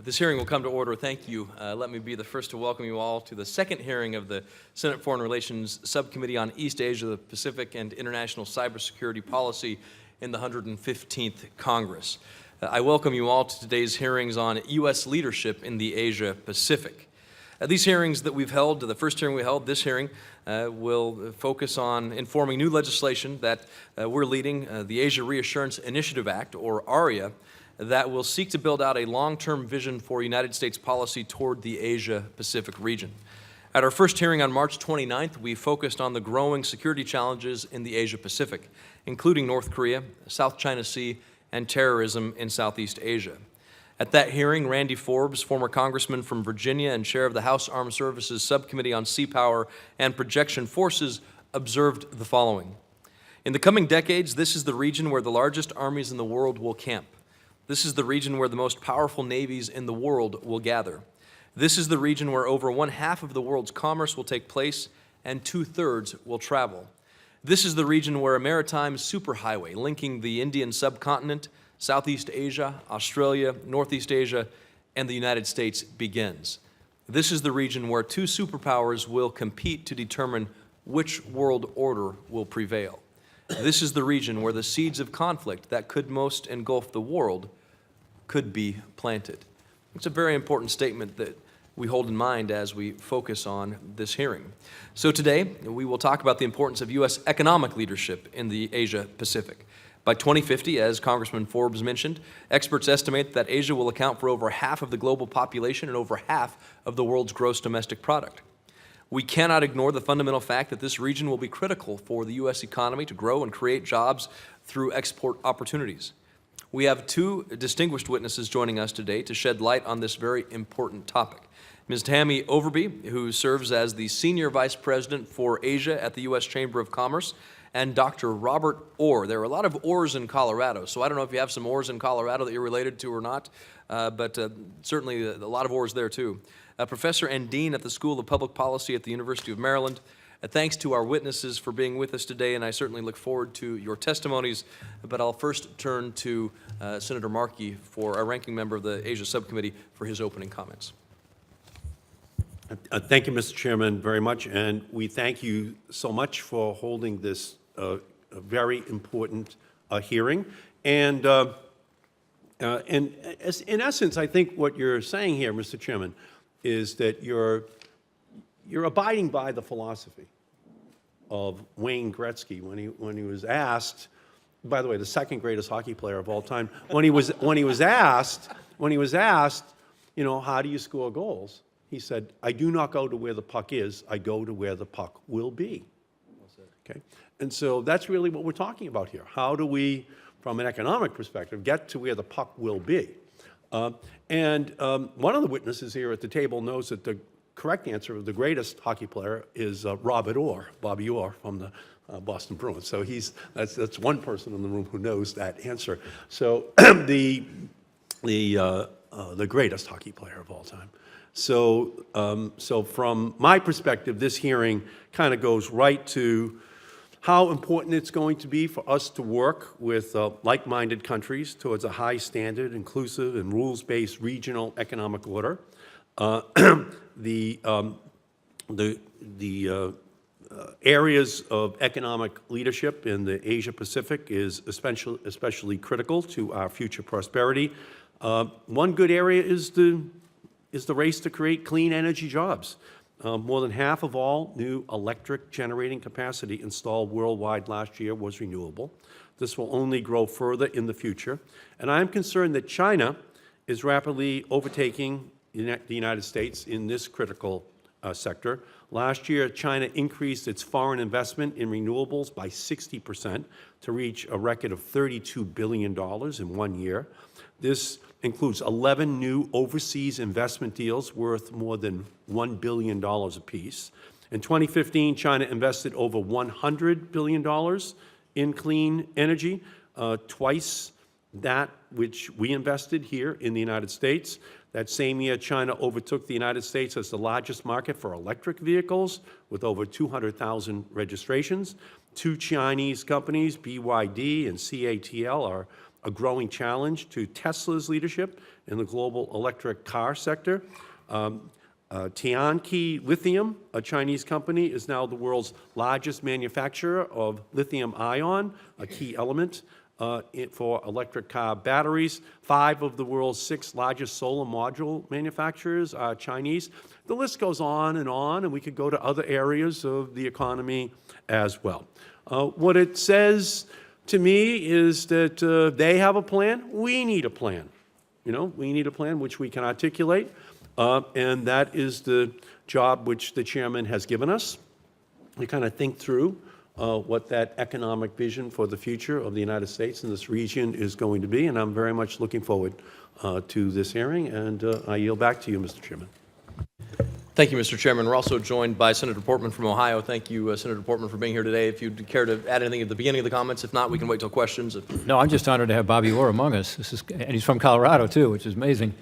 This hearing will come to order. Thank you. Let me be the first to welcome you all to the second hearing of the Senate Foreign Relations Subcommittee on East Asia, the Pacific, and International Cybersecurity Policy in the 115th Congress. I welcome you all to today's hearings on U.S. leadership in the Asia-Pacific. These hearings that we've held, the first hearing we held, this hearing, will focus on informing new legislation that we're leading, the Asia Reassurance Initiative Act, or ARIA, that will seek to build out a long-term vision for United States policy toward the Asia-Pacific region. At our first hearing on March 29th, we focused on the growing security challenges in the Asia-Pacific, including North Korea, South China Sea, and terrorism in Southeast Asia. At that hearing, Randy Forbes, former congressman from Virginia and chair of the House Armed Services Subcommittee on Sea Power and Projection Forces, observed the following. In the coming decades, this is the region where the largest armies in the world will camp. This is the region where the most powerful navies in the world will gather. This is the region where over 1/2 of the world's commerce will take place and 2/3 will travel. This is the region where a maritime superhighway linking the Indian subcontinent, Southeast Asia, Australia, Northeast Asia, and the United States begins. This is the region where two superpowers will compete to determine which world order will prevail. This is the region where the seeds of conflict that could most engulf the world could be planted. It's a very important statement that we hold in mind as we focus on this hearing. So today, we will talk about the importance of U.S. economic leadership in the Asia-Pacific. By 2050, as Congressman Forbes mentioned, experts estimate that Asia will account for over 1/2 of the global population and over 1/2 of the world's gross domestic product. We cannot ignore the fundamental fact that this region will be critical for the U.S. economy to grow and create jobs through export opportunities. We have two distinguished witnesses joining us today to shed light on this very important topic. Ms. Tami Overby, who serves as the Senior Vice President for Asia at the U.S. Chamber of Commerce, and Dr. Robert Orr. There are a lot of Orrs in Colorado, so I don't know if you have some Orrs in Colorado that you're related to or not, but certainly a lot of Orrs there too. Professor and Dean at the School of Public Policy at the University of Maryland. Thanks to our witnesses for being with us today, and I certainly look forward to your testimonies. But I'll first turn to Senator Markey, for our ranking member of the Asia Subcommittee, for his opening comments. Thank you, Mr. Chairman, very much, and we thank you so much for holding this very important hearing. And in essence, I think what you're saying here, Mr. Chairman, is that you're abiding by the philosophy of Wayne Gretzky when he was asked, by the way, the second greatest hockey player of all time, when he was asked, you know, how do you score goals? He said, "I do not go to where the puck is, I go to where the puck will be." Okay? And so that's really what we're talking about here. How do we, from an economic perspective, get to where the puck will be? One of the witnesses here at the table knows that the correct answer of the greatest hockey player is Bobby Orr from the Boston Bruins. So that's one person in the room who knows that answer. So the greatest hockey player of all time. So from my perspective, this hearing kind of goes right to how important it's going to be for us to work with like-minded countries towards a high standard, inclusive, and rules-based regional economic order. The areas of economic leadership in the Asia-Pacific is especially critical to our future prosperity. One good area is the race to create clean energy jobs. More than 1/2 of all new electric generating capacity installed worldwide last year was renewable. This will only grow further in the future. And I am concerned that China is rapidly overtaking the United States in this critical sector. Last year, China increased its foreign investment in renewables by 60% to reach a record of $32 billion in 1 year. This includes 11 new overseas investment deals worth more than $1 billion apiece. In 2015, China invested over $100 billion in clean energy, twice that which we invested here in the United States. That same year, China overtook the United States as the largest market for electric vehicles with over 200,000 registrations. Two Chinese companies, BYD and CATL, are a growing challenge to Tesla's leadership in the global electric car sector. Tianqi Lithium, a Chinese company, is now the world's largest manufacturer of lithium ion, a key element for electric car batteries. 5 of the world's 6 largest solar module manufacturers are Chinese. The list goes on, and we could go to other areas of the economy as well. What it says to me is that they have a plan. We need a plan. We need a plan which we can articulate, and that is the job which the chairman has given us. We kind of think through what that economic vision for the future of the United States and this region is going to be, and I'm very much looking forward to this hearing, and I yield back to you, Mr. Chairman. Thank you, Mr. Chairman. We're also joined by Senator Portman from Ohio. Thank you, Senator Portman, for being here today. If you'd care to add anything at the beginning of the comments, if not, we can wait till questions. No, I'm just honored to have Bobby Orr among us. And he's from Colorado, too, which is amazing.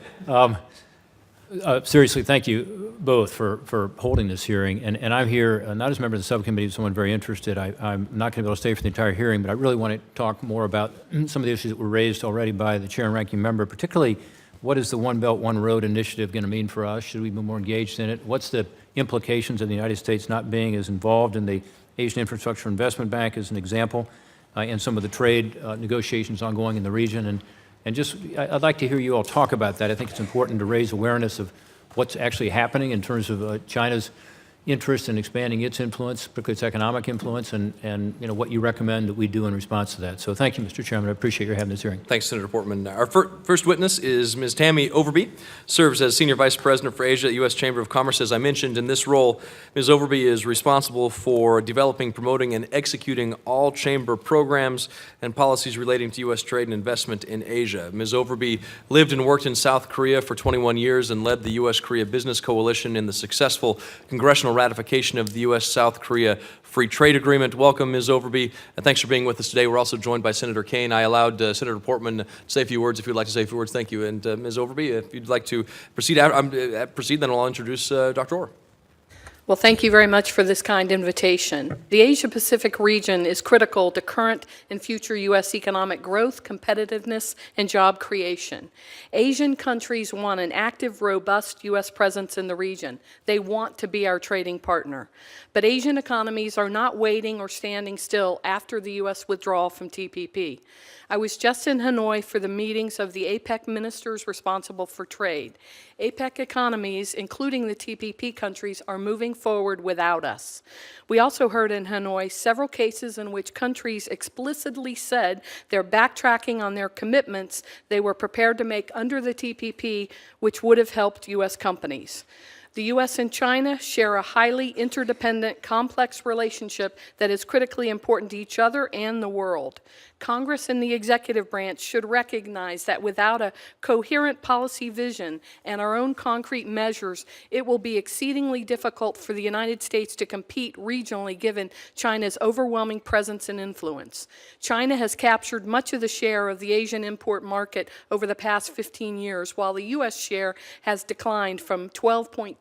Seriously, thank you both for holding this hearing. And I'm here not as a member of the subcommittee, someone very interested. I'm not going to be able to stay for the entire hearing, but I really want to talk more about some of the issues that were raised already by the chair and ranking member, particularly what is the One Belt, One Road initiative going to mean for us? Should we be more engaged in it? What's the implications of the United States not being as involved in the Asian Infrastructure Investment Bank as an example, and some of the trade negotiations ongoing in the region? And just, I'd like to hear you all talk about that. I think it's important to raise awareness of what's actually happening in terms of China's interest in expanding its influence, particularly its economic influence, and what you recommend that we do in response to that. So thank you, Mr. Chairman. I appreciate your having this hearing. Thanks, Senator Portman. Our first witness is Ms. Tami Overby, serves as Senior Vice President for Asia at the U.S. Chamber of Commerce. As I mentioned, in this role, Ms. Overby is responsible for developing, promoting, and executing all Chamber programs and policies relating to U.S. trade and investment in Asia. Ms. Overby lived and worked in South Korea for 21 years and led the U.S.-Korea Business Coalition in the successful congressional ratification of the U.S.-South Korea Free Trade Agreement. Welcome, Ms. Overby, and thanks for being with us today. We're also joined by Senator Kaine. I allowed Senator Portman to say a few words if you'd like to say a few words. Thank you. And Ms. Overby, if you'd like to proceed, then I'll introduce Dr. Orr. Well, thank you very much for this kind invitation. The Asia-Pacific region is critical to current and future U.S. economic growth, competitiveness, and job creation. Asian countries want an active, robust U.S. presence in the region. They want to be our trading partner. But Asian economies are not waiting or standing still after the U.S. withdrawal from TPP. I was just in Hanoi for the meetings of the APEC ministers responsible for trade. APEC economies, including the TPP countries, are moving forward without us. We also heard in Hanoi several cases in which countries explicitly said they're backtracking on their commitments they were prepared to make under the TPP, which would have helped U.S. companies. The U.S. and China share a highly interdependent, complex relationship that is critically important to each other and the world. Congress and the executive branch should recognize that without a coherent policy vision and our own concrete measures, it will be exceedingly difficult for the United States to compete regionally given China's overwhelming presence and influence. China has captured much of the share of the Asian import market over the past 15 years, while the U.S. share has declined from 12.2%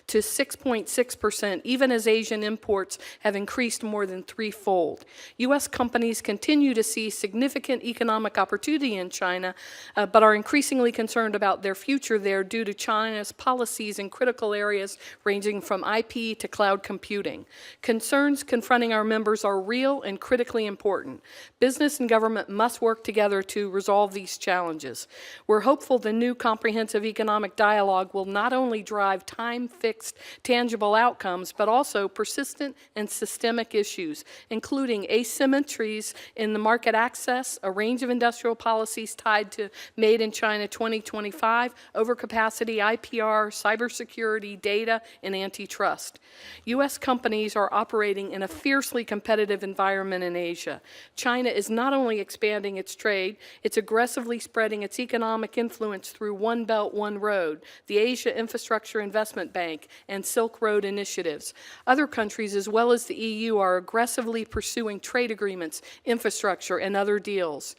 to 6.6%, even as Asian imports have increased more than threefold. U.S. companies continue to see significant economic opportunity in China, but are increasingly concerned about their future there due to China's policies in critical areas ranging from IP to cloud computing. Concerns confronting our members are real and critically important. Business and government must work together to resolve these challenges. We're hopeful the new comprehensive economic dialogue will not only drive time-fixed, tangible outcomes, but also persistent and systemic issues, including asymmetries in the market access, a range of industrial policies tied to Made in China 2025, overcapacity, IPR, cybersecurity, data, and antitrust. U.S. companies are operating in a fiercely competitive environment in Asia. China is not only expanding its trade, it's aggressively spreading its economic influence through One Belt, One Road, the Asia Infrastructure Investment Bank, and Silk Road initiatives. Other countries, as well as the EU, are aggressively pursuing trade agreements, infrastructure, and other deals.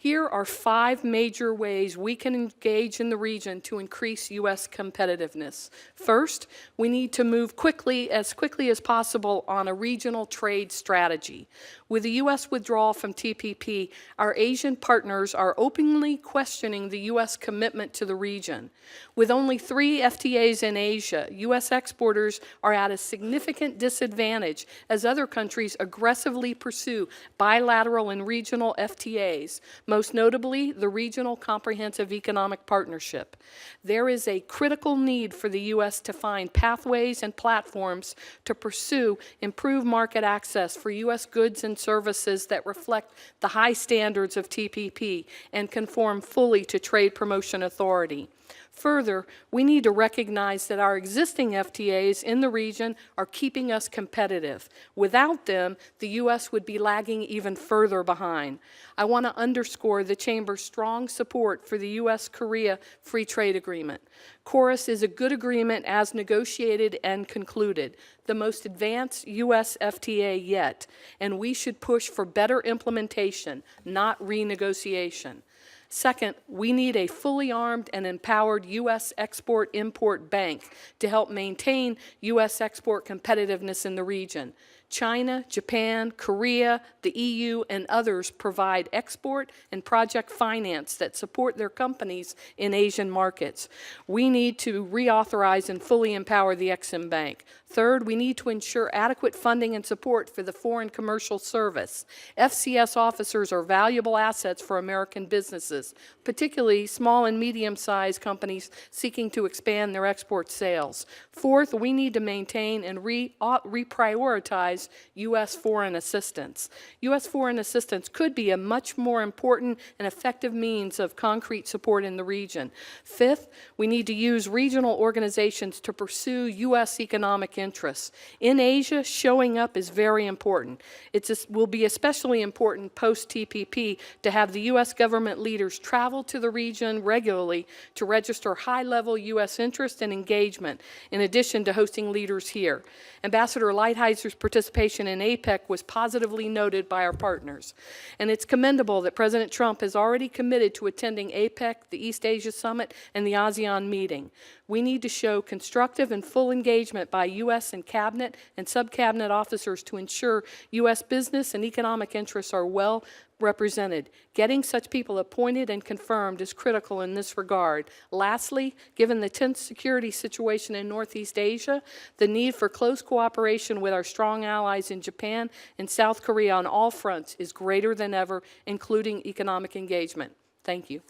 Here are 5 major ways we can engage in the region to increase U.S. competitiveness. First, we need to move quickly as possible on a regional trade strategy. With the U.S. withdrawal from TPP, our Asian partners are openly questioning the U.S. commitment to the region. With only 3 FTAs in Asia, U.S. exporters are at a significant disadvantage as other countries aggressively pursue bilateral and regional FTAs, most notably the Regional Comprehensive Economic Partnership. There is a critical need for the U.S. to find pathways and platforms to pursue improved market access for U.S. goods and services that reflect the high standards of TPP and conform fully to Trade Promotion Authority. Further, we need to recognize that our existing FTAs in the region are keeping us competitive. Without them, the U.S. would be lagging even further behind. I want to underscore the Chamber's strong support for the U.S.-Korea Free Trade Agreement. KORUS is a good agreement as negotiated and concluded, the most advanced U.S. FTA yet, and we should push for better implementation, not renegotiation. Second, we need a fully armed and empowered U.S. Export-Import Bank to help maintain U.S. export competitiveness in the region. China, Japan, Korea, the EU, and others provide export and project finance that support their companies in Asian markets. We need to reauthorize and fully empower the Exim Bank. Third, we need to ensure adequate funding and support for the Foreign Commercial Service. FCS officers are valuable assets for American businesses, particularly small and medium-sized companies seeking to expand their export sales. Fourth, we need to maintain and reprioritize U.S. foreign assistance. U.S. foreign assistance could be a much more important and effective means of concrete support in the region. Fifth, we need to use regional organizations to pursue U.S. economic interests. In Asia, showing up is very important. It will be especially important post-TPP to have the U.S. government leaders travel to the region regularly to register high-level U.S. interest and engagement, in addition to hosting leaders here. Ambassador Lighthizer participation in APEC was positively noted by our partners. And it's commendable that President Trump has already committed to attending APEC, the East Asia Summit, and the ASEAN meeting. We need to show constructive and full engagement by U.S. and cabinet and sub-cabinet officers to ensure U.S. business and economic interests are well represented. Getting such people appointed and confirmed is critical in this regard. Lastly, given the tense security situation in Northeast Asia, the need for close cooperation with our strong allies in Japan and South Korea on all fronts is greater than ever, including economic engagement. Thank you.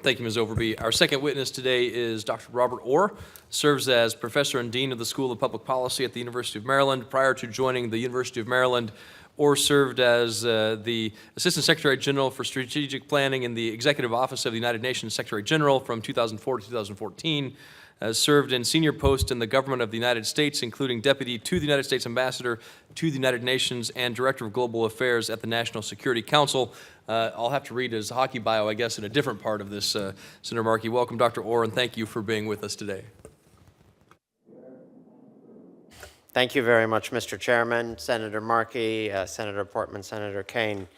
Thank you, Ms. Overby. Our second witness today is Dr. Robert Orr, serves as professor and dean of the School of Public Policy at the University of Maryland. Prior to joining the University of Maryland, Orr served as the Assistant Secretary General for Strategic Planning in the Executive Office of the United Nations Secretary General from 2004 to 2014. Served in senior posts in the government of the United States, including Deputy to the United States Ambassador to the United Nations and Director of Global Affairs at the National Security Council. I'll have to read his hockey bio, I guess, in a different part of this, Senator Markey. Welcome, Dr. Orr, and thank you for being with us today. Thank you very much, Mr. Chairman, Senator Markey, Senator Portman, Senator Kaine.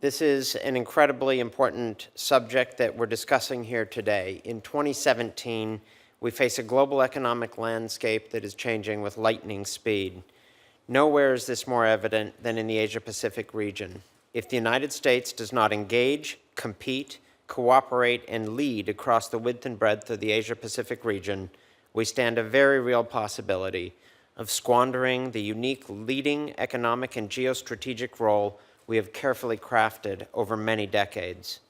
This is an incredibly important subject that we're discussing here today. In 2017, we face a global economic landscape that is changing with lightning speed. Nowhere is this more evident than in the Asia-Pacific region. If the United States does not engage, compete, cooperate, and lead across the width and breadth of the Asia-Pacific region, we stand a very real possibility of squandering the unique leading economic and geostrategic role we have carefully crafted over many decades.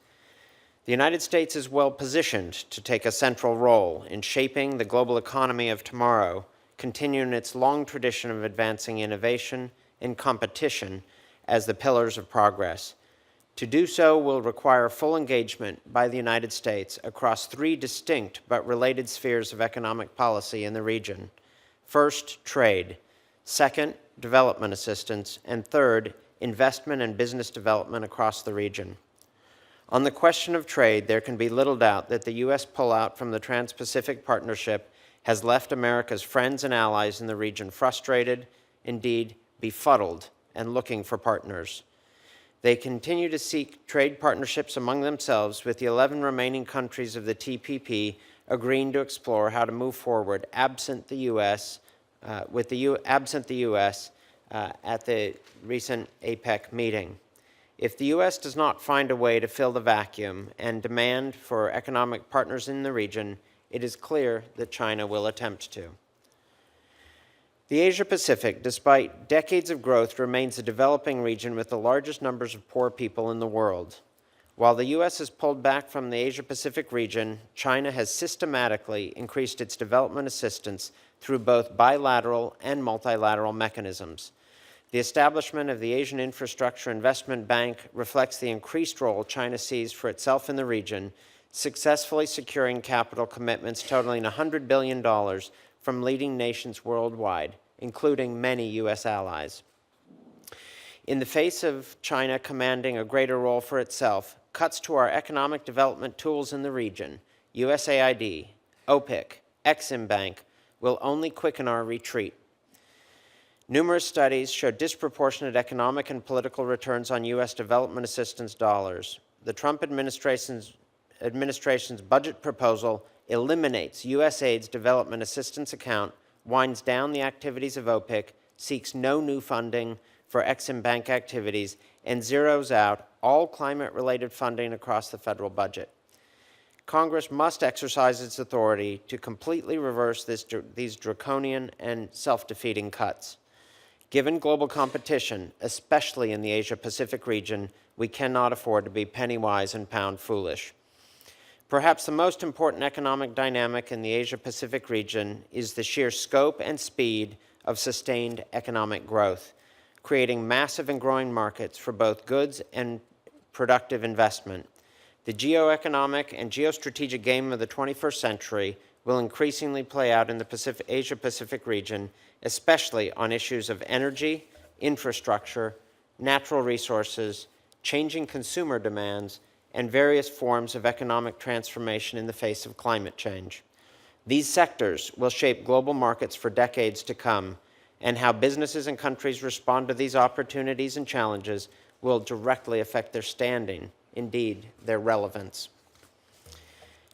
The United States is well positioned to take a central role in shaping the global economy of tomorrow, continuing its long tradition of advancing innovation and competition as the pillars of progress. To do so will require full engagement by the United States across 3 distinct but related spheres of economic policy in the region. First, trade. Second, development assistance. And third, investment and business development across the region. On the question of trade, there can be little doubt that the U.S. pullout from the Trans-Pacific Partnership has left America's friends and allies in the region frustrated, indeed befuddled, and looking for partners. They continue to seek trade partnerships among themselves, with the 11 remaining countries of the TPP agreeing to explore how to move forward absent the U.S. At the recent APEC meeting. If the U.S. does not find a way to fill the vacuum and demand for economic partners in the region, it is clear that China will attempt to. The Asia-Pacific, despite decades of growth, remains a developing region with the largest numbers of poor people in the world. While the U.S. has pulled back from the Asia-Pacific region, China has systematically increased its development assistance through both bilateral and multilateral mechanisms. The establishment of the Asian Infrastructure Investment Bank reflects the increased role China sees for itself in the region, successfully securing capital commitments totaling $100 billion from leading nations worldwide, including many U.S. allies. In the face of China commanding a greater role for itself, cuts to our economic development tools in the region, USAID, OPIC, Exim Bank, will only quicken our retreat. Numerous studies show disproportionate economic and political returns on U.S. development assistance dollars. The Trump administration's budget proposal eliminates USAID's development assistance account, winds down the activities of OPIC, seeks no new funding for Exim Bank activities, and zeroes out all climate-related funding across the federal budget. Congress must exercise its authority to completely reverse these draconian and self-defeating cuts. Given global competition, especially in the Asia-Pacific region, we cannot afford to be penny-wise and pound-foolish. Perhaps the most important economic dynamic in the Asia-Pacific region is the sheer scope and speed of sustained economic growth, creating massive and growing markets for both goods and productive investment. The geoeconomic and geostrategic game of the 21st century will increasingly play out in the Asia-Pacific region, especially on issues of energy, infrastructure, natural resources, changing consumer demands, and various forms of economic transformation in the face of climate change. These sectors will shape global markets for decades to come, and how businesses and countries respond to these opportunities and challenges will directly affect their standing, indeed, their relevance.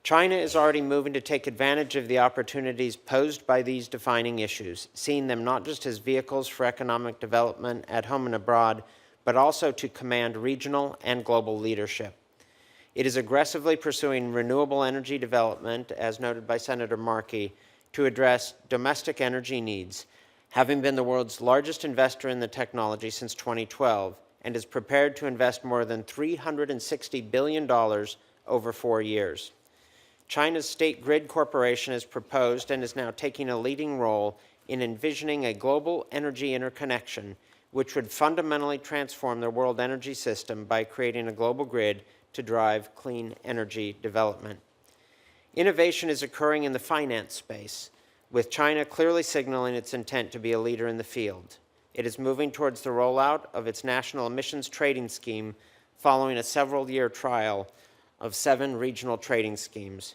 China is already moving to take advantage of the opportunities posed by these defining issues, seeing them not just as vehicles for economic development at home and abroad, but also to command regional and global leadership. It is aggressively pursuing renewable energy development, as noted by Senator Markey, to address domestic energy needs, having been the world's largest investor in the technology since 2012, and is prepared to invest more than $360 billion over 4 years. China's State Grid Corporation has proposed and is now taking a leading role in envisioning a global energy interconnection, which would fundamentally transform the world energy system by creating a global grid to drive clean energy development. Innovation is occurring in the finance space, with China clearly signaling its intent to be a leader in the field. It is moving towards the rollout of its national emissions trading scheme following a several-year trial of 7 regional trading schemes.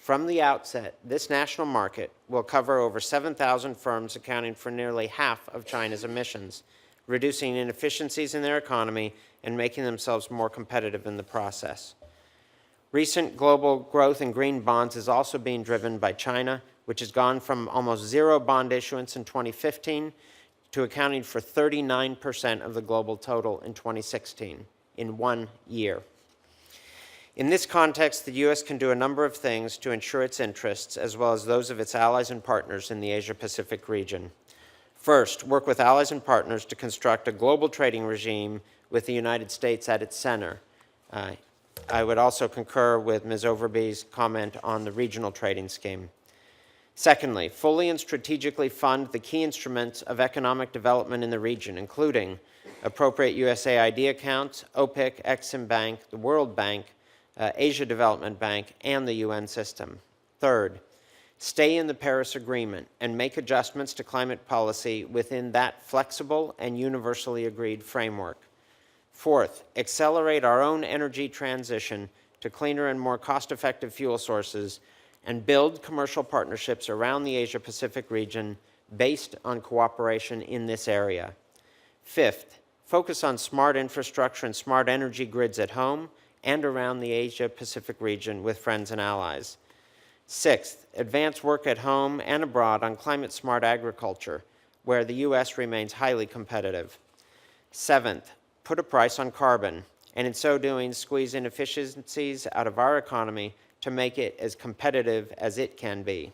From the outset, this national market will cover over 7,000 firms accounting for nearly half of China's emissions, reducing inefficiencies in their economy and making themselves more competitive in the process. Recent global growth in green bonds is also being driven by China, which has gone from almost zero bond issuance in 2015 to accounting for 39% of the global total in 2016, in 1 year. In this context, the U.S. can do a number of things to ensure its interests, as well as those of its allies and partners in the Asia-Pacific region. First, work with allies and partners to construct a global trading regime with the United States at its center. I would also concur with Ms. Overby's comment on the regional trading scheme. Secondly, fully and strategically fund the key instruments of economic development in the region, including appropriate USAID accounts, OPIC, Exim Bank, the World Bank, Asia Development Bank, and the UN system. Third, stay in the Paris Agreement and make adjustments to climate policy within that flexible and universally agreed framework. Fourth, accelerate our own energy transition to cleaner and more cost-effective fuel sources and build commercial partnerships around the Asia-Pacific region based on cooperation in this area. Fifth, Focus on smart infrastructure and smart energy grids at home and around the Asia-Pacific region with friends and allies. Sixth, advance work at home and abroad on climate-smart agriculture, where the U.S. remains highly competitive. Seventh, put a price on carbon, and in so doing, squeeze inefficiencies out of our economy to make it as competitive as it can be.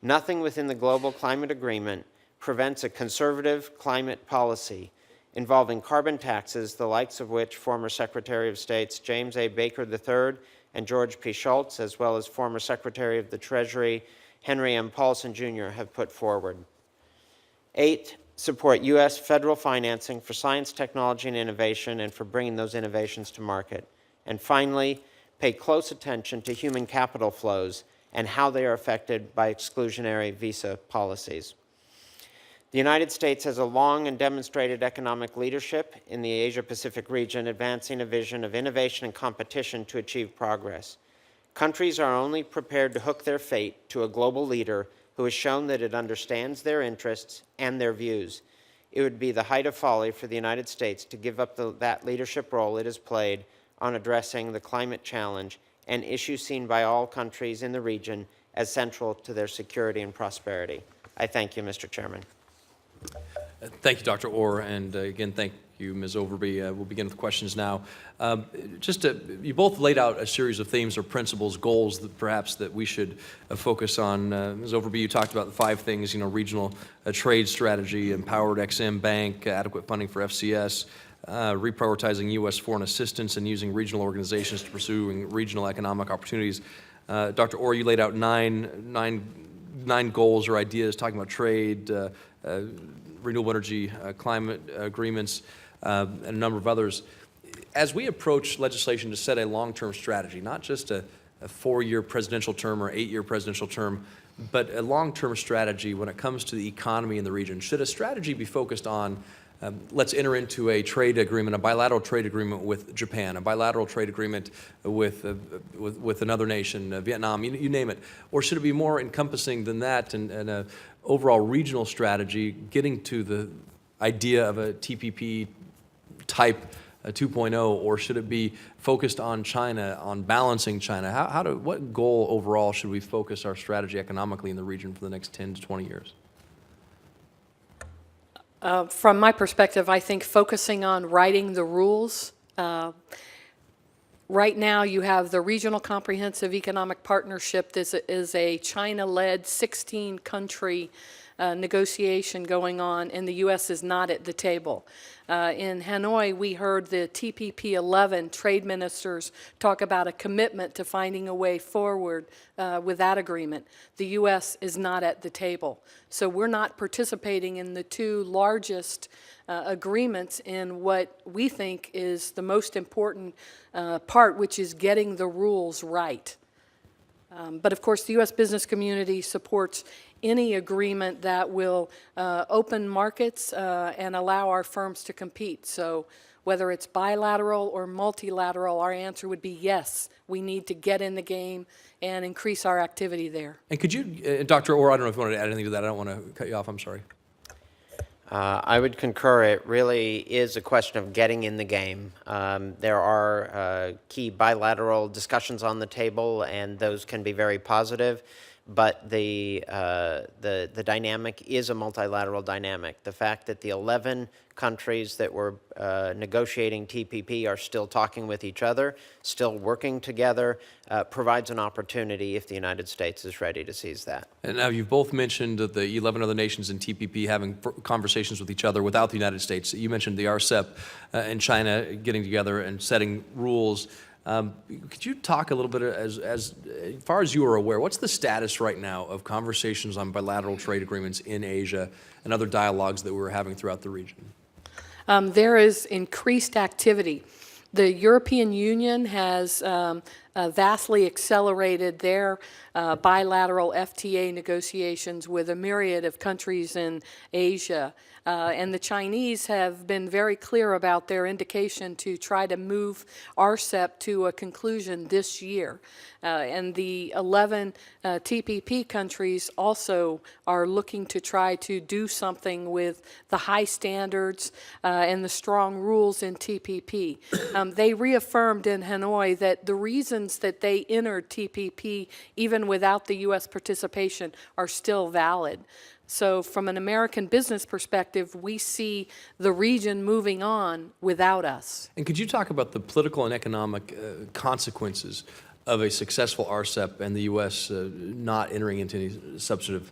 Nothing within the global climate agreement prevents a conservative climate policy involving carbon taxes, the likes of which former Secretary of States James A. Baker III and George P. Shultz, as well as former Secretary of the Treasury Henry M. Paulson Jr. have put forward. Eight, support U.S. federal financing for science, technology, and innovation and for bringing those innovations to market. And finally, pay close attention to human capital flows and how they are affected by exclusionary visa policies. The United States has a long and demonstrated economic leadership in the Asia-Pacific region, advancing a vision of innovation and competition to achieve progress. Countries are only prepared to hook their fate to a global leader who has shown that it understands their interests and their views. It would be the height of folly for the United States to give up that leadership role it has played on addressing the climate challenge, an issue seen by all countries in the region as central to their security and prosperity. I thank you, Mr. Chairman. Thank you, Dr. Orr, and again, thank you, Ms. Overby. We'll begin with questions now. You both laid out a series of themes or principles, goals that perhaps that we should focus on. Ms. Overby, you talked about the 5 things, regional trade strategy, empowered EXIM Bank, adequate funding for FCS, reprioritizing U.S. foreign assistance and using regional organizations to pursue regional economic opportunities. Dr. Orr, you laid out nine goals or ideas talking about trade, renewable energy, climate agreements, and a number of others. As we approach legislation to set a long-term strategy, not just a 4-year presidential term or 8-year presidential term, but a long-term strategy when it comes to the economy in the region, should a strategy be focused on let's enter into a trade agreement, a bilateral trade agreement with Japan, a bilateral trade agreement with another nation, Vietnam, you name it? Or should it be more encompassing than that and an overall regional strategy, getting to the idea of a TPP type 2.0, or should it be focused on China, on balancing China? What goal overall should we focus our strategy economically in the region for the next 10 to 20 years? From my perspective, I think focusing on writing the rules. Right now, you have the Regional Comprehensive Economic Partnership. This is a China-led 16-country negotiation going on, and the U.S. is not at the table. In Hanoi, we heard the TPP 11 trade ministers talk about a commitment to finding a way forward with that agreement. The U.S. is not at the table. So we're not participating in the 2 largest agreements in what we think is the most important part, which is getting the rules right. But of course, the U.S. business community supports any agreement that will open markets and allow our firms to compete. So whether it's bilateral or multilateral, our answer would be yes, we need to get in the game and increase our activity there. And could you, Dr. Orr, I don't know if you wanted to add anything to that. I don't want to cut you off. I'm sorry. I would concur. It really is a question of getting in the game. There are key bilateral discussions on the table, and those can be very positive. But the dynamic is a multilateral dynamic. The fact that the 11 countries that were negotiating TPP are still talking with each other, still working together, provides an opportunity if the United States is ready to seize that. And now you've both mentioned the 11 other nations in TPP having conversations with each other without the United States. You mentioned the RCEP and China getting together and setting rules. Could you talk a little bit, as far as you are aware, what's the status right now of conversations on bilateral trade agreements in Asia and other dialogues that we're having throughout the region? There is increased activity. The European Union has vastly accelerated their bilateral FTA negotiations with a myriad of countries in Asia. And the Chinese have been very clear about their indication to try to move RCEP to a conclusion this year. And the 11 TPP countries also are looking to try to do something with the high standards and the strong rules in TPP. They reaffirmed in Hanoi that the reasons that they entered TPP, even without the U.S. participation, are still valid. So from an American business perspective, we see the region moving on without us. And could you talk about the political and economic consequences of a successful RCEP and the U.S. Not entering into any substantive?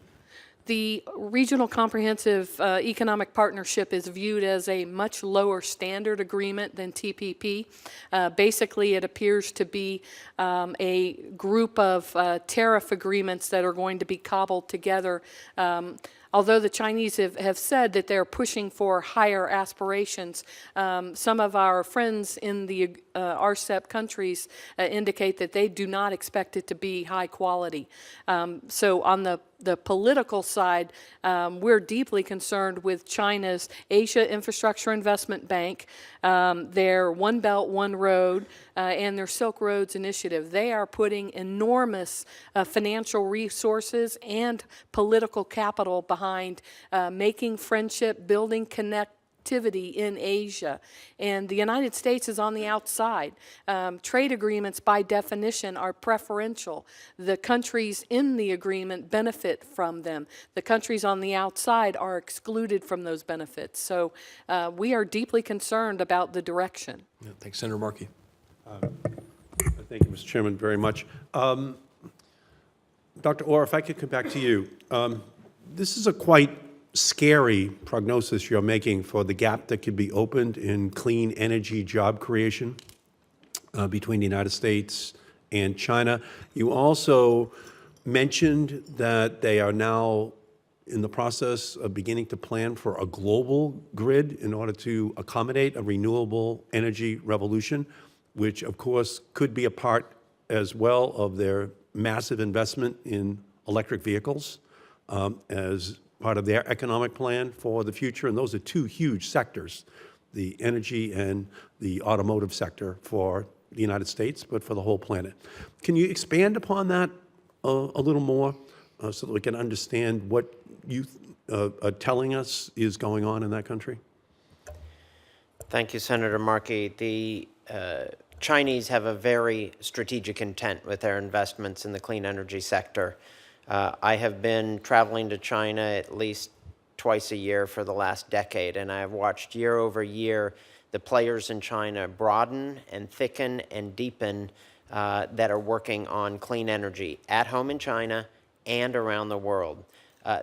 The Regional Comprehensive Economic Partnership is viewed as a much lower standard agreement than TPP. Basically, it appears to be a group of tariff agreements that are going to be cobbled together. Although the Chinese have said that they're pushing for higher aspirations, some of our friends in the RCEP countries indicate that they do not expect it to be high quality. So on the political side, we're deeply concerned with China's Asia Infrastructure Investment Bank, their One Belt, One Road, and their Silk Roads initiative. They are putting enormous financial resources and political capital behind making friendship, building connectivity in Asia. And the United States is on the outside. Trade agreements, by definition, are preferential. The countries in the agreement benefit from them. The countries on the outside are excluded from those benefits. So we are deeply concerned about the direction. Yeah, thanks, Senator Markey. Thank you, Mr. Chairman, very much. Dr. Orr, if I could come back to you. This is a quite scary prognosis you're making for the gap that could be opened in clean energy job creation between the United States and China. You also mentioned that they are now in the process of beginning to plan for a global grid in order to accommodate a renewable energy revolution, which of course could be a part as well of their massive investment in electric vehicles as part of their economic plan for the future. And those are two huge sectors, the energy and the automotive sector for the United States, but for the whole planet. Can you expand upon that a little more so that we can understand what you are telling us is going on in that country? Thank you, Senator Markey. The Chinese have a very strategic intent with their investments in the clean energy sector. I have been traveling to China at least twice a year for the last decade, and I have watched year over year the players in China broaden and thicken and deepen that are working on clean energy at home in China and around the world.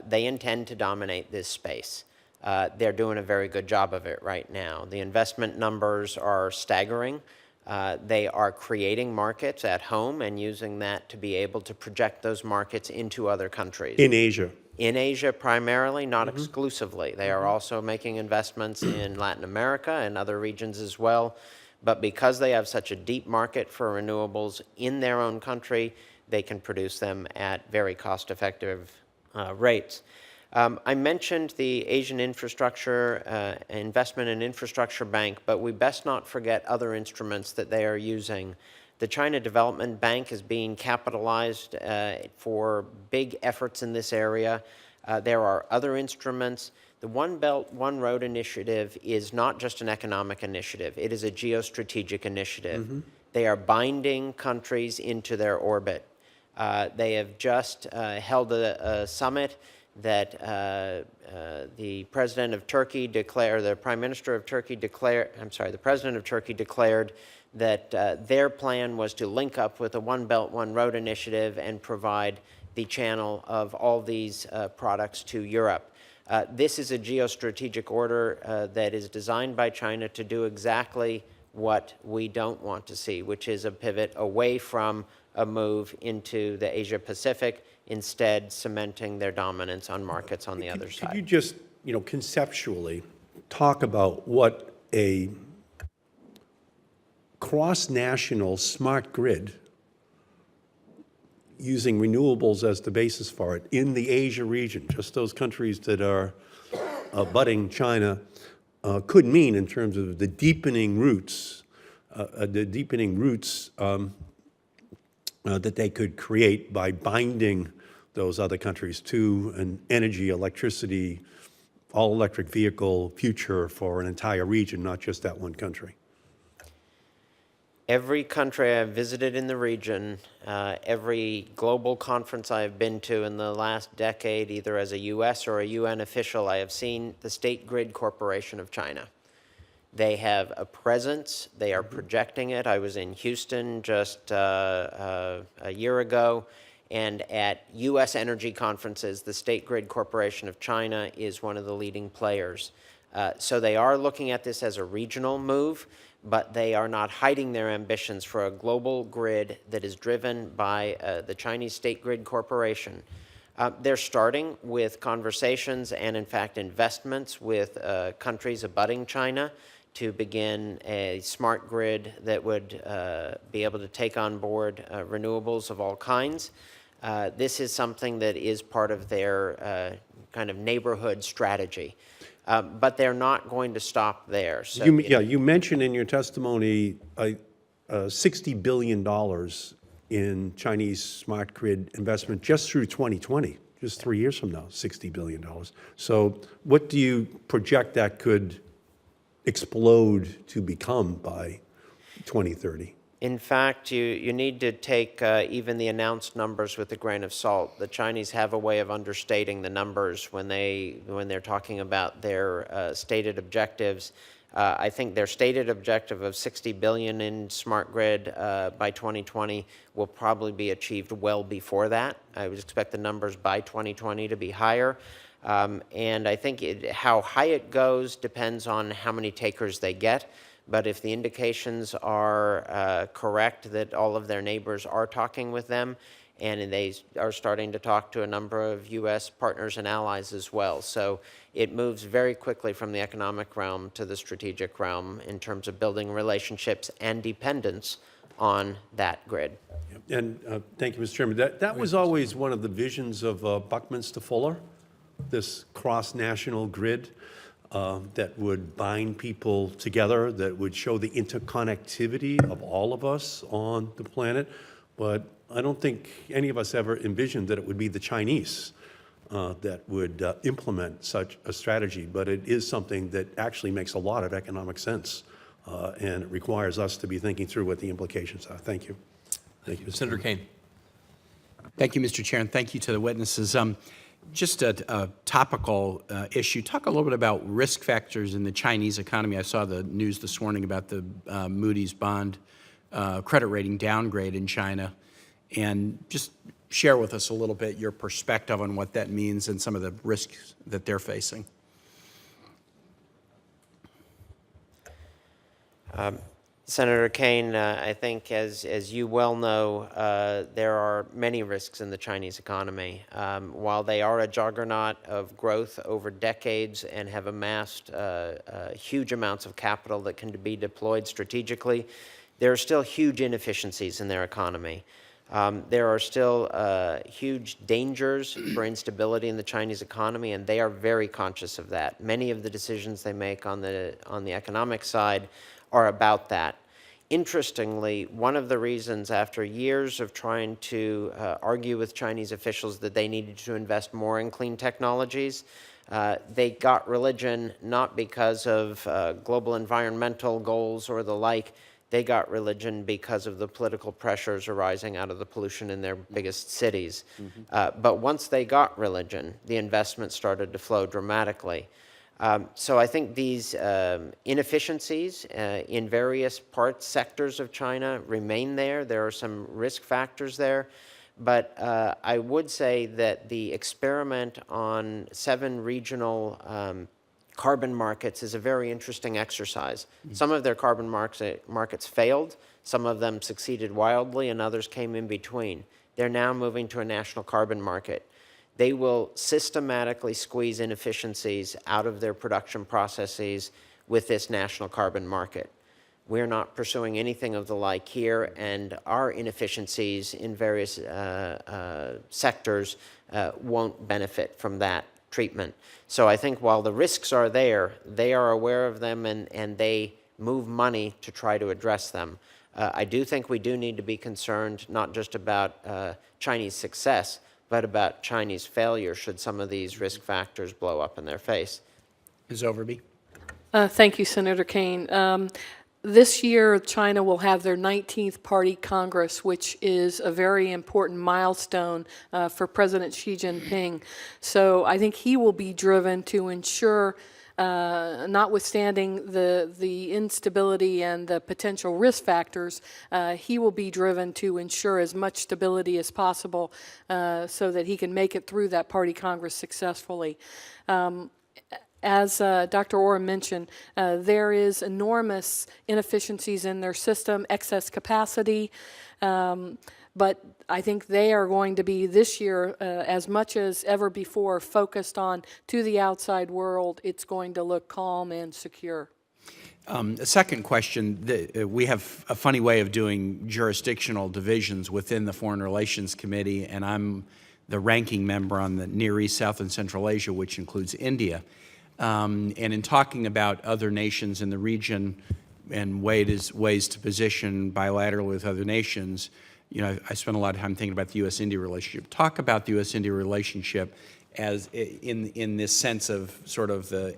They intend to dominate this space. They're doing a very good job of it right now. The investment numbers are staggering. They are creating markets at home and using that to be able to project those markets into other countries. In Asia? In Asia primarily, not exclusively. They are also making investments in Latin America and other regions as well. But because they have such a deep market for renewables in their own country, they can produce them at very cost-effective rates. I mentioned the Asian Infrastructure Investment and Infrastructure Bank, but we best not forget other instruments that they are using. The China Development Bank is being capitalized for big efforts in this area. There are other instruments. The One Belt, One Road initiative is not just an economic initiative. It is a geostrategic initiative. They are binding countries into their orbit. They have just held a summit that the President of Turkey declared, the Prime Minister of Turkey declared, the President of Turkey declared that their plan was to link up with the One Belt, One Road initiative and provide the channel of all these products to Europe. This is a geostrategic order that is designed by China to do exactly what we don't want to see, which is a pivot away from a move into the Asia-Pacific, instead cementing their dominance on markets on the other side. Could you just, conceptually talk about what a cross-national smart grid using renewables as the basis for it in the Asia region, just those countries that are abutting China, could mean in terms of the deepening roots that they could create by binding those other countries to an energy, electricity, all-electric vehicle future for an entire region, not just that one country. Every country I've visited in the region, every global conference I've been to in the last decade, either as a U.S. or a UN official, I have seen the State Grid Corporation of China. They have a presence. They are projecting it. I was in Houston just a year ago, and at U.S. energy conferences, the State Grid Corporation of China is one of the leading players. So they are looking at this as a regional move, but they are not hiding their ambitions for a global grid that is driven by the Chinese State Grid Corporation. They're starting with conversations and, in fact, investments with countries abutting China to begin a smart grid that would be able to take on board renewables of all kinds. This is something that is part of their kind of neighborhood strategy. But they're not going to stop there. So, You mentioned in your testimony $60 billion in Chinese smart grid investment just through 2020, just 3 years from now, $60 billion. So what do you project that could explode to become by 2030? in fact, you need to take even the announced numbers with a grain of salt. The Chinese have a way of understating the numbers when they're talking about their stated objectives. I think their stated objective of 60 billion in smart grid by 2020 will probably be achieved well before that. I would expect the numbers by 2020 to be higher. And I think how high it goes depends on how many takers they get. But if the indications are correct that all of their neighbors are talking with them, and they are starting to talk to a number of U.S. partners and allies as well. So it moves very quickly from the economic realm to the strategic realm in terms of building relationships and dependence on that grid. And thank you, Mr. Chairman. That was always one of the visions of Buckminster Fuller, this cross-national grid that would bind people together, that would show the interconnectivity of all of us on the planet. But I don't think any of us ever envisioned that it would be the Chinese that would implement such a strategy. But it is something that actually makes a lot of economic sense, and it requires us to be thinking through what the implications are. Thank you. Thank you, Senator Kane. Thank you, Mr. Chair, and thank you to the witnesses. Just a topical issue. Talk a little bit about risk factors in the Chinese economy. I saw the news this morning about the Moody's bond credit rating downgrade in China. And just share with us a little bit your perspective on what that means and some of the risks that they're facing. Senator Kane, I think as you well know, there are many risks in the Chinese economy. While they are a juggernaut of growth over decades and have amassed huge amounts of capital that can be deployed strategically, there are still huge inefficiencies in their economy. There are still huge dangers for instability in the Chinese economy, and they are very conscious of that. Many of the decisions they make on the economic side are about that. Interestingly, one of the reasons after years of trying to argue with Chinese officials that they needed to invest more in clean technologies, they got religion not because of global environmental goals or the like. They got religion because of the political pressures arising out of the pollution in their biggest cities. But once they got religion, the investment started to flow dramatically. So I think these inefficiencies in various sectors of China remain there. There are some risk factors there. But I would say that the experiment on 7 regional carbon markets is a very interesting exercise. Some of their carbon markets failed. Some of them succeeded wildly, and others came in between. They're now moving to a national carbon market. They will systematically squeeze inefficiencies out of their production processes with this national carbon market. We're not pursuing anything of the like here, and our inefficiencies in various sectors won't benefit from that treatment. So I think while the risks are there, they are aware of them, and they move money to try to address them. I do think we do need to be concerned not just about Chinese success, but about Chinese failure should some of these risk factors blow up in their face. Ms. Overby? Thank you, Senator Kane. This year, China will have their 19th Party Congress, which is a very important milestone for President Xi Jinping. So I think he will be driven to ensure, notwithstanding the instability and the potential risk factors, he will be driven to ensure as much stability as possible so that he can make it through that Party Congress successfully. As Dr. Orr mentioned, there is enormous inefficiencies in their system, excess capacity, but I think they are going to be this year, as much as ever before, focused on to the outside world, it's going to look calm and secure. A second question, we have a funny way of doing jurisdictional divisions within the Foreign Relations Committee, and I'm the ranking member on the Near East, South, and Central Asia, which includes India. And in talking about other nations in the region and ways to position bilaterally with other nations, you know, I spent a lot of time thinking about the U.S.-India relationship. Talk about the U.S.-India relationship as in this sense of sort of the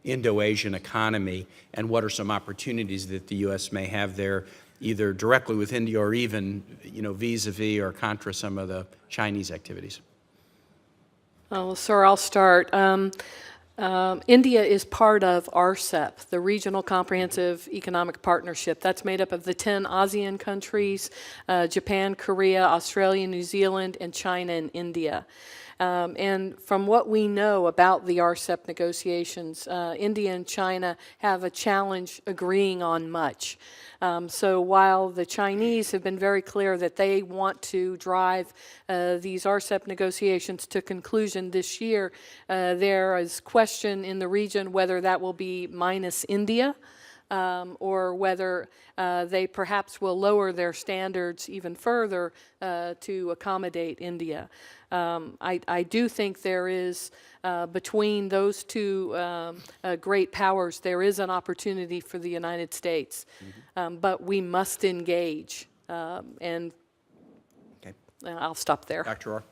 Indo-Asian economy, and what are some opportunities that the U.S. may have there, either directly with India or even, you know, vis-a-vis or contra some of the Chinese activities. Well, sir, I'll start. India is part of RCEP, the Regional Comprehensive Economic Partnership. That's made up of the 10 ASEAN countries, Japan, Korea, Australia, New Zealand, and China and India. And from what we know about the RCEP negotiations, India and China have a challenge agreeing on much. So while the Chinese have been very clear that they want to drive these RCEP negotiations to conclusion this year, there is question in the region whether that will be minus India, or whether they perhaps will lower their standards even further to accommodate India. I do think there is, between those two great powers, there is an opportunity for the United States. But we must engage. And Okay. I'll stop there. Dr. Orr?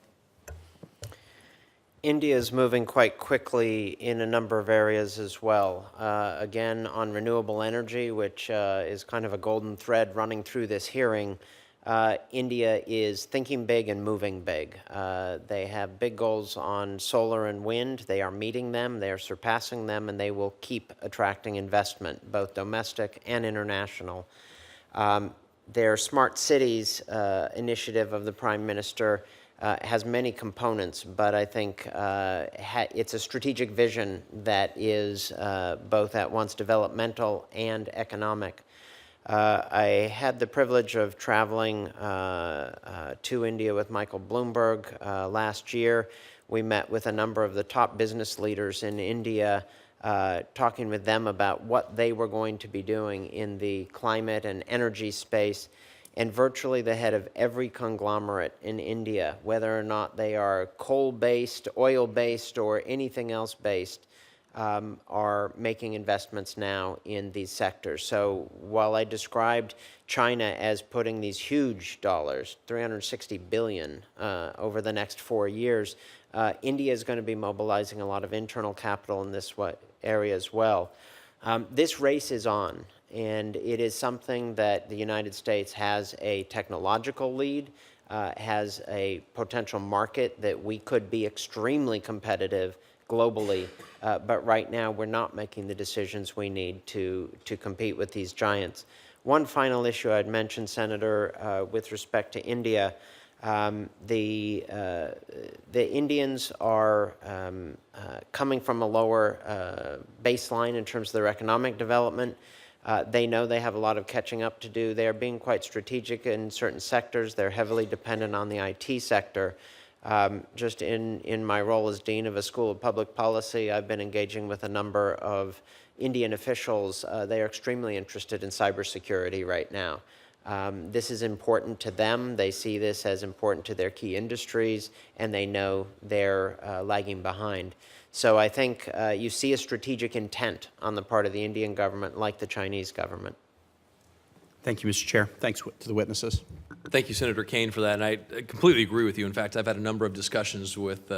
India is moving quite quickly in a number of areas as well. Again, on renewable energy, which is kind of a golden thread running through this hearing, India is thinking big and moving big. They have big goals on solar and wind. They are meeting them, they are surpassing them, and they will keep attracting investment, both domestic and international. Their Smart Cities initiative of the Prime Minister has many components, but I think it's a strategic vision that is both at once developmental and economic. I had the privilege of traveling to India with Michael Bloomberg last year. We met with a number of the top business leaders in India, talking with them about what they were going to be doing in the climate and energy space. And virtually the head of every conglomerate in India, whether or not they are coal-based, oil-based, or anything else based, are making investments now in these sectors. So while I described China as putting these huge dollars, $360 billion, over the next 4 years, India is going to be mobilizing a lot of internal capital in this area as well. This race is on, and it is something that the United States has a technological lead, has a potential market that we could be extremely competitive globally, but right now we're not making the decisions we need to compete with these giants. One final issue I'd mention, Senator, with respect to India, the Indians are coming from a lower baseline in terms of their economic development. They know they have a lot of catching up to do. They are being quite strategic in certain sectors. They're heavily dependent on the IT sector. Just in my role as Dean of a School of Public Policy, I've been engaging with a number of Indian officials. They are extremely interested in cybersecurity right now. This is important to them. They see this as important to their key industries, and they know they're lagging behind. So I think you see a strategic intent on the part of the Indian government, like the Chinese government. Thank you, Mr. Chair. Thanks to the witnesses. Thank you, Senator Kane, for that. And I completely agree with you. In fact, I've had a number of discussions with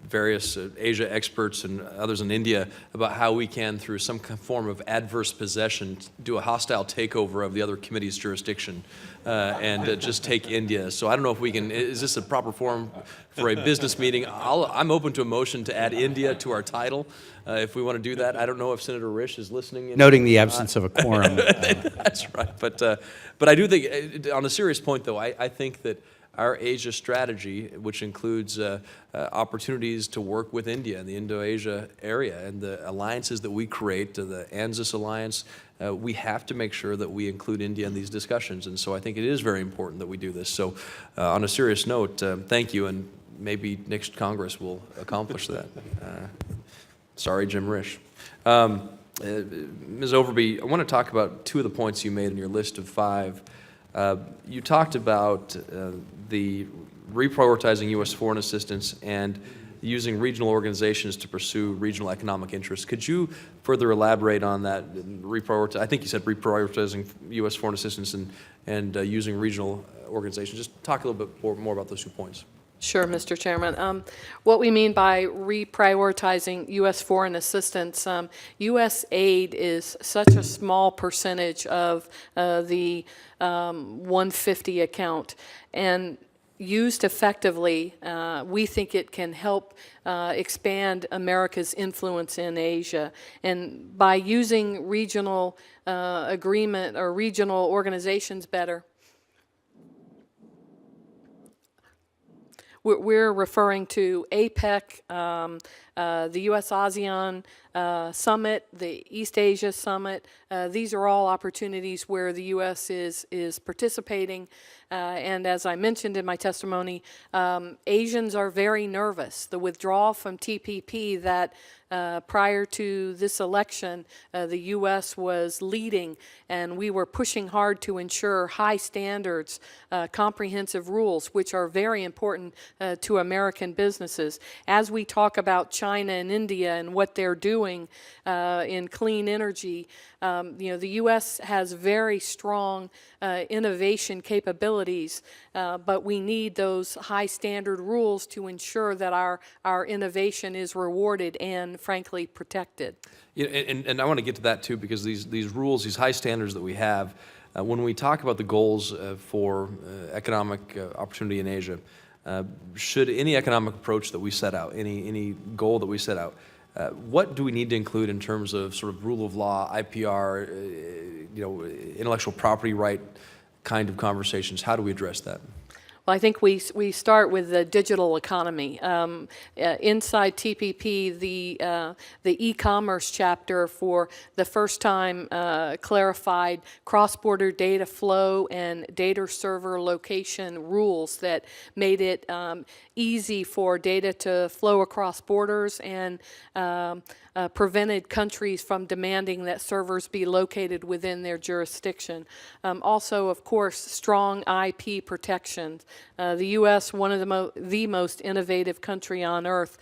various Asia experts and others in India about how we can, through some form of adverse possession, do a hostile takeover of the other committee's jurisdiction and just take India. So I don't know if we can, is this a proper forum for a business meeting? I'm open to a motion to add India to our title if we want to do that. I don't know if Senator Risch is listening. Noting the absence of a quorum. That's right. But I do think, on a serious point, though, I think that our Asia strategy, which includes opportunities to work with India and the Indo-Asia area and the alliances that we create, the ANZUS alliance, we have to make sure that we include India in these discussions. And so I think it is very important that we do this. So on a serious note, thank you, and maybe next Congress will accomplish that. Sorry, Jim Risch. Ms. Overby, I want to talk about two of the points you made in your list of 5. You talked about the reprioritizing U.S. foreign assistance and using regional organizations to pursue regional economic interests. Could you further elaborate on that? I think you said reprioritizing U.S. foreign assistance and using regional organizations. Just talk a little bit more about those 2 points. Sure, Mr. Chairman. What we mean by reprioritizing U.S. foreign assistance, U.S. aid is such a small percentage of the 150 account, and used effectively, we think it can help expand America's influence in Asia. And by using regional agreement or regional organizations better, we're referring to APEC, the U.S.-ASEAN Summit, the East Asia Summit. These are all opportunities where the U.S. is participating. And as I mentioned in my testimony, Asians are very nervous. The withdrawal from TPP that prior to this election, the U.S. was leading, and we were pushing hard to ensure high standards, comprehensive rules, which are very important to American businesses. As we talk about China and India and what they're doing in clean energy, the U.S. has very strong innovation capabilities, but we need those high standard rules to ensure that our innovation is rewarded and, frankly, protected. Yeah, and I want to get to that too, because these rules, these high standards that we have, when we talk about the goals for economic opportunity in Asia, should any economic approach that we set out, any goal that we set out, what do we need to include in terms of sort of rule of law, IPR, intellectual property right kind of conversations? How do we address that? Well, I think we start with the digital economy. Inside TPP, the e-commerce chapter for the first time clarified cross-border data flow and data server location rules that made it easy for data to flow across borders and prevented countries from demanding that servers be located within their jurisdiction. Also, of course, strong IP protections. The U.S., one of the most innovative country on earth,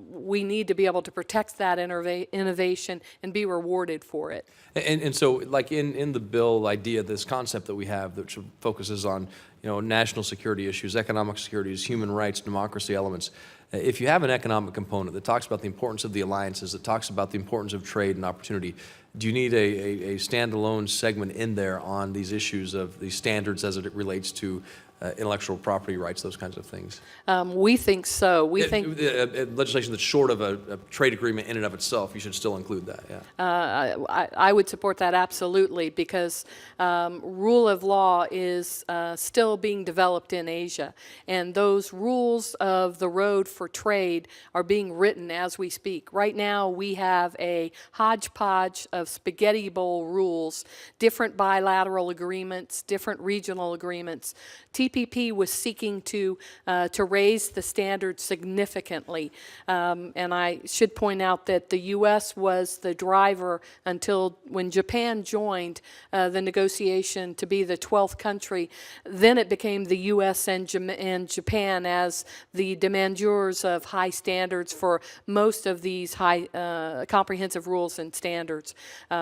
we need to be able to protect that innovation and be rewarded for it. And so, like in the bill idea, this concept that we have that focuses on national security issues, economic securities, human rights, democracy elements. If you have an economic component that talks about the importance of the alliances, that talks about the importance of trade and opportunity, do you need a standalone segment in there on these issues of these standards as it relates to intellectual property rights, those kinds of things? We think so. We think legislation that's short of a trade agreement in and of itself, you should still include that. Yeah. I would support that absolutely, because rule of law is still being developed in Asia, and those rules of the road for trade are being written as we speak. Right now, we have a hodgepodge of spaghetti bowl rules, different bilateral agreements, different regional agreements. TPP was seeking to raise the standards significantly. And I should point out that the U.S. was the driver until when Japan joined the negotiation to be the 12th country. Then it became the U.S. and Japan as the demandeurs of high standards for most of these high comprehensive rules and standards.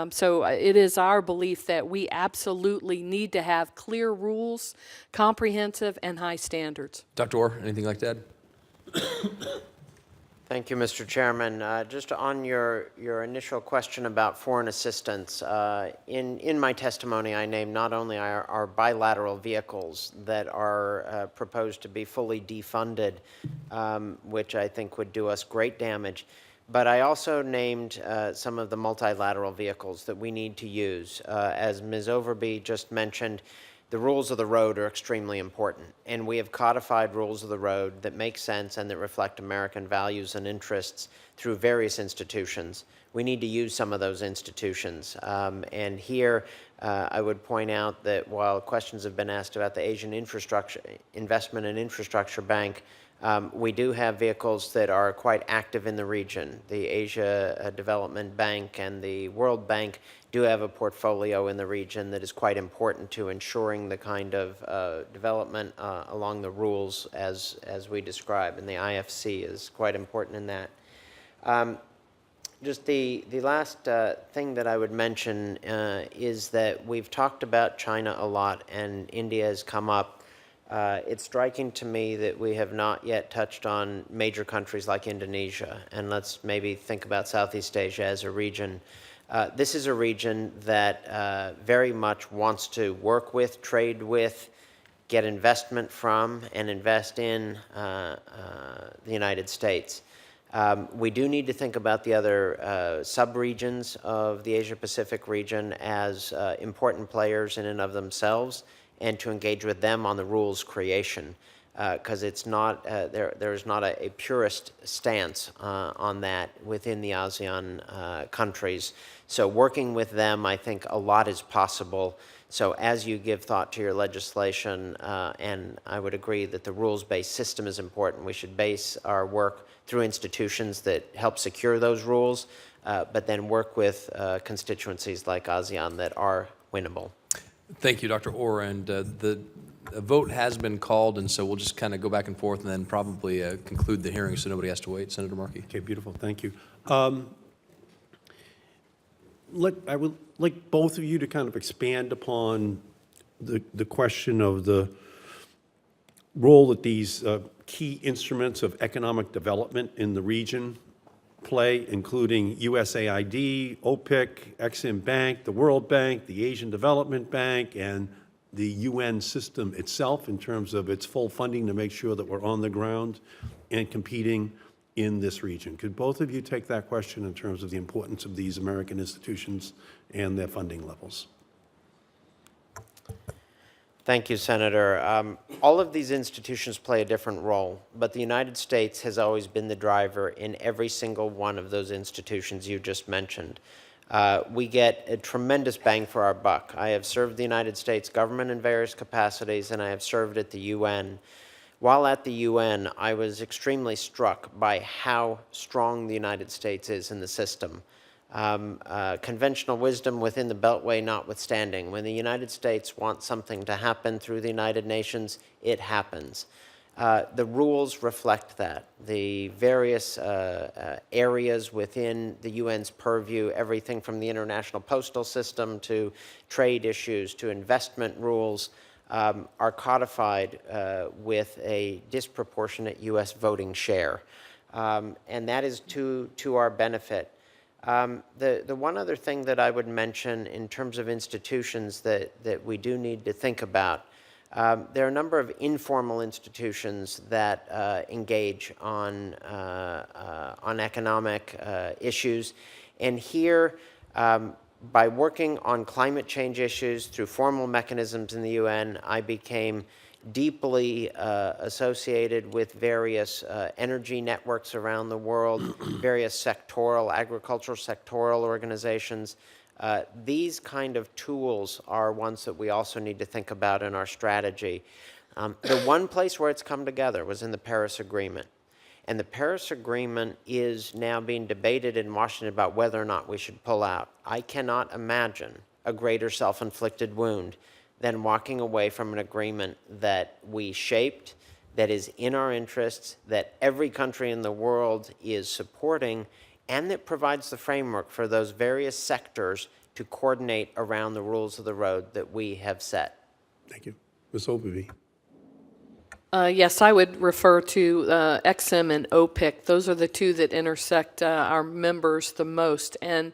So it is our belief that we absolutely need to have clear rules, comprehensive, and high standards. Dr. Orr, anything like that? Thank you, Mr. Chairman. Just on your initial question about foreign assistance, in my testimony, I named not only our bilateral vehicles that are proposed to be fully defunded, which I think would do us great damage, but I also named some of the multilateral vehicles that we need to use. As Ms. Overby just mentioned, the rules of the road are extremely important, and we have codified rules of the road that make sense and that reflect American values and interests through various institutions. We need to use some of those institutions. And here, I would point out that while questions have been asked about the Asian Investment and Infrastructure Bank, we do have vehicles that are quite active in the region. The Asia Development Bank and the World Bank do have a portfolio in the region that is quite important to ensuring the kind of development along the rules as we describe, and the IFC is quite important in that. Just the last thing that I would mention is that we've talked about China a lot, and India has come up. It's striking to me that we have not yet touched on major countries like Indonesia, and let's maybe think about Southeast Asia as a region. This is a region that very much wants to work with, trade with, get investment from, and invest in the United States. We do need to think about the other sub-regions of the Asia-Pacific region as important players in and of themselves, and to engage with them on the rules creation, because it's not there's not a purist stance on that within the ASEAN countries. So working with them, I think a lot is possible. So as you give thought to your legislation, and I would agree that the rules-based system is important, we should base our work through institutions that help secure those rules, but then work with constituencies like ASEAN that are winnable. Thank you, Dr. Orr. And the vote has been called, and so we'll just kind of go back and forth and then probably conclude the hearing so nobody has to wait. Senator Markey. Okay, beautiful. Thank you. I would like both of you to kind of expand upon the question of the role that these key instruments of economic development in the region play, including USAID, OPIC, Exim Bank, the World Bank, the Asian Development Bank, and the UN system itself in terms of its full funding to make sure that we're on the ground and competing in this region. Could both of you take that question in terms of the importance of these American institutions and their funding levels? Thank you, Senator. All of these institutions play a different role, but the United States has always been the driver in every single one of those institutions you just mentioned. We get a tremendous bang for our buck. I have served the United States government in various capacities, and I have served at the UN. While at the UN, I was extremely struck by how strong the United States is in the system. Conventional wisdom within the Beltway notwithstanding, when the United States wants something to happen through the United Nations, it happens. The rules reflect that. The various areas within the UN's purview, everything from the international postal system to trade issues to investment rules, are codified with a disproportionate U.S. voting share. And that is to our benefit. The one other thing that I would mention in terms of institutions that we do need to think about, there are a number of informal institutions that engage on economic issues. And here, by working on climate change issues through formal mechanisms in the UN, I became deeply associated with various energy networks around the world, various sectoral, agricultural sectoral organizations. These kind of tools are ones that we also need to think about in our strategy. The one place where it's come together was in the Paris Agreement. And the Paris Agreement is now being debated in Washington about whether or not we should pull out. I cannot imagine a greater self-inflicted wound than walking away from an agreement that we shaped, that is in our interests, that every country in the world is supporting, and that provides the framework for those various sectors to coordinate around the rules of the road that we have set. Thank you. Ms. Overby. Yes, I would refer to XM and OPIC. Those are the two that intersect our members the most. And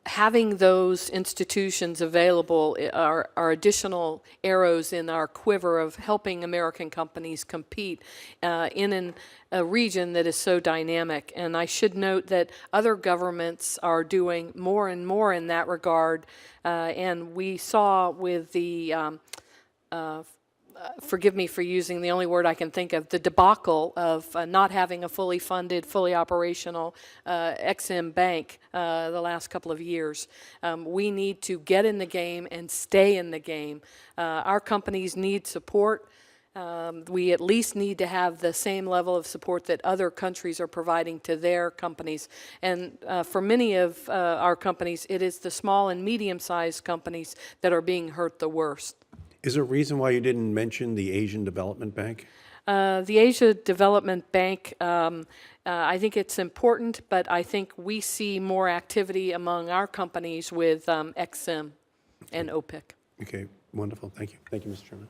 having those institutions available are additional arrows in our quiver of helping American companies compete in a region that is so dynamic. And I should note that other governments are doing more and more in that regard. And we saw with the forgive me for using the only word I can think of, the debacle of not having a fully funded, fully operational XM bank the last couple of years. We need to get in the game and stay in the game. Our companies need support. We at least need to have the same level of support that other countries are providing to their companies. And for many of our companies, it is the small and medium-sized companies that are being hurt the worst. Is there a reason why you didn't mention the Asian Development Bank? The Asia Development Bank, I think it's important, but I think we see more activity among our companies with XM and OPIC. Okay, wonderful. Thank you. Thank you, Mr. Chairman.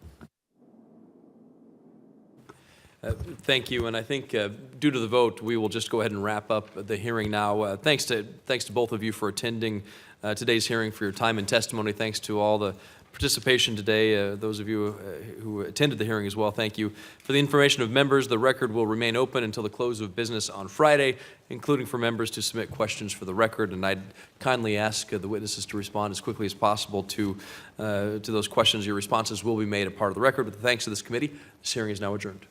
Thank you, and I think due to the vote, we will just go ahead and wrap up the hearing now. Thanks to both of you for attending today's hearing, for your time and testimony. Thanks to all the participation today. Those of you who attended the hearing as well, thank you. For the information of members, the record will remain open until the close of business on Friday, including for members to submit questions for the record. And I'd kindly ask the witnesses to respond as quickly as possible to those questions. Your responses will be made a part of the record. With thanks to this committee, this hearing is now adjourned.